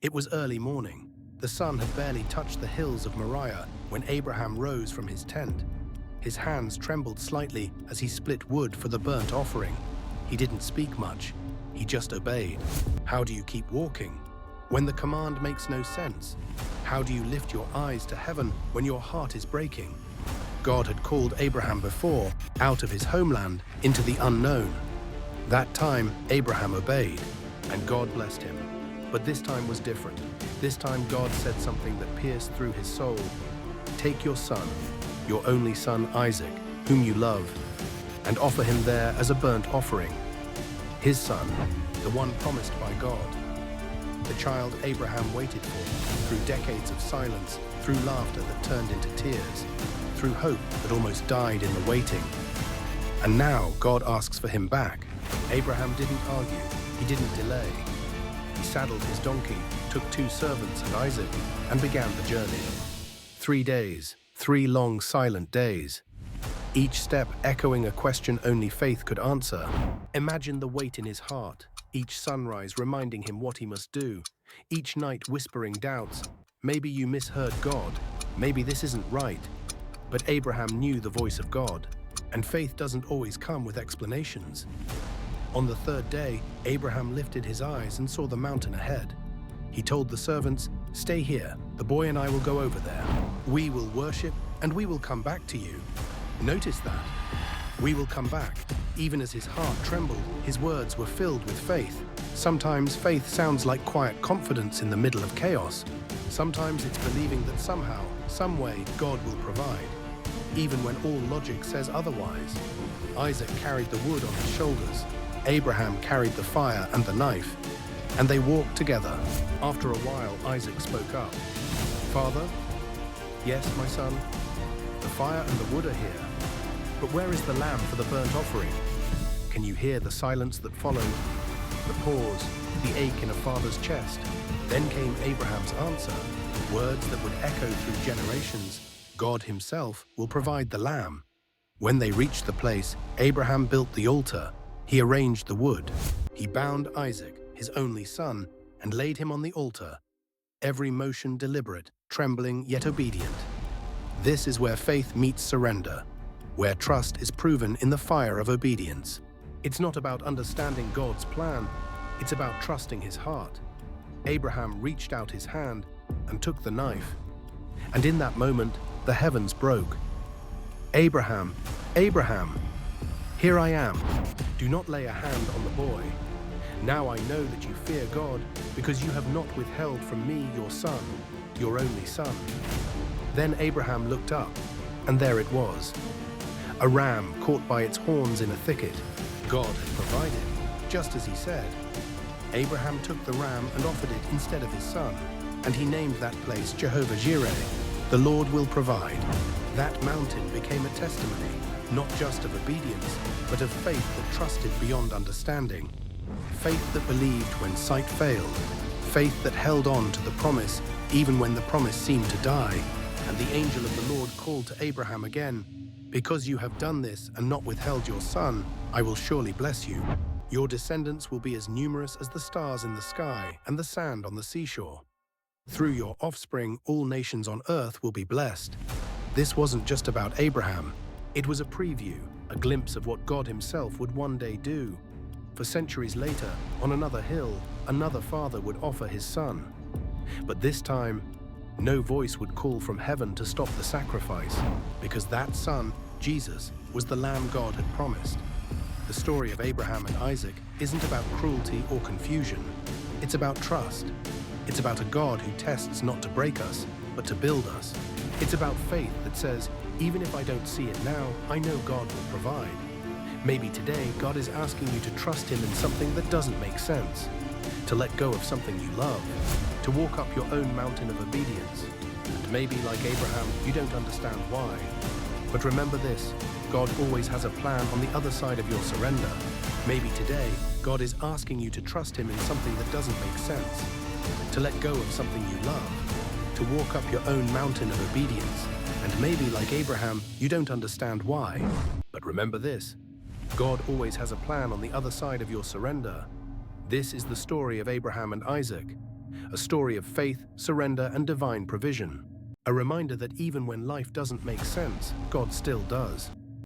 It was early morning. The sun had barely touched the hills of Moriah when Abraham rose from his tent. His hands trembled slightly as he split wood for the burnt offering. He didn't speak much. He just obeyed. How do you keep walking when the command makes no sense? How do you lift your eyes to heaven when your heart is breaking? God had called Abraham before, out of his homeland, into the unknown. That time, Abraham obeyed, and God blessed him. But this time was different. This time God said something that pierced through his soul. Take your son, your only son Isaac, whom you love, and offer him there as a burnt offering. His son, the one promised by God. The child Abraham waited for, through decades of silence, through laughter that turned into tears, through hope that almost died in the waiting. And now God asks for him back. Abraham didn't argue, he didn't delay. He saddled his donkey, took 2 servants and Isaac, and began the journey. 3 days, 3 long silent days. Each step echoing a question only faith could answer. Imagine the weight in his heart, each sunrise reminding him what he must do, each night whispering doubts. Maybe you misheard God, maybe this isn't right. But Abraham knew the voice of God, and faith doesn't always come with explanations. On the 3rd day, Abraham lifted his eyes and saw the mountain ahead. He told the servants, "Stay here, the boy and I will go over there. We will worship, and we will come back to you." Notice that. We will come back. Even as his heart trembled, his words were filled with faith. Sometimes faith sounds like quiet confidence in the middle of chaos. Sometimes it's believing that somehow, some way, God will provide, even when all logic says otherwise. Isaac carried the wood on his shoulders. Abraham carried the fire and the knife, and they walked together. After a while, Isaac spoke up. "Father?" "Yes, my son?" "The fire and the wood are here, but where is the lamb for the burnt offering?" Can you hear the silence that followed? The pause, the ache in a father's chest. Then came Abraham's answer, words that would echo through generations. God himself will provide the lamb. When they reached the place, Abraham built the altar. He arranged the wood. He bound Isaac, his only son, and laid him on the altar. Every motion deliberate, trembling yet obedient. This is where faith meets surrender, where trust is proven in the fire of obedience. It's not about understanding God's plan, it's about trusting his heart. Abraham reached out his hand and took the knife. And in that moment, the heavens broke. "Abraham, Abraham, here I am. Do not lay a hand on the boy. Now I know that you fear God because you have not withheld from me your son, your only son." Then Abraham looked up, and there it was. A ram caught by its horns in a thicket. God had provided, just as he said. Abraham took the ram and offered it instead of his son, and he named that place JehovahJireh, the Lord will provide. That mountain became a testimony, not just of obedience, but of faith that trusted beyond understanding. Faith that believed when sight failed. Faith that held on to the promise even when the promise seemed to die. And the angel of the Lord called to Abraham again, "Because you have done this and not withheld your son, I will surely bless you. Your descendants will be as numerous as the stars in the sky and the sand on the seashore. Through your offspring, all nations on earth will be blessed." This wasn't just about Abraham. It was a preview, a glimpse of what God himself would one day do. For centuries later, on another hill, another father would offer his son. But this time, no voice would call from heaven to stop the sacrifice, because that son, Jesus, was the lamb God had promised. The story of Abraham and Isaac isn't about cruelty or confusion. It's about trust. It's about a God who tests not to break us, but to build us. It's about faith that says, even if I don't see it now, I know God will provide. Maybe today, God is asking you to trust him in something that doesn't make sense, to let go of something you love, to walk up your own mountain of obedience. And maybe, like Abraham, you don't understand why. But remember this, God always has a plan on the other side of your surrender. Maybe today, God is asking you to trust him in something that doesn't make sense, to let go of something you love, to walk up your own mountain of obedience. And maybe, like Abraham, you don't understand why. But remember this, God always has a plan on the other side of your surrender. This is the story of Abraham and Isaac. a story of faith, surrender, and divine provision. A reminder that even when life doesn't make sense, God still does.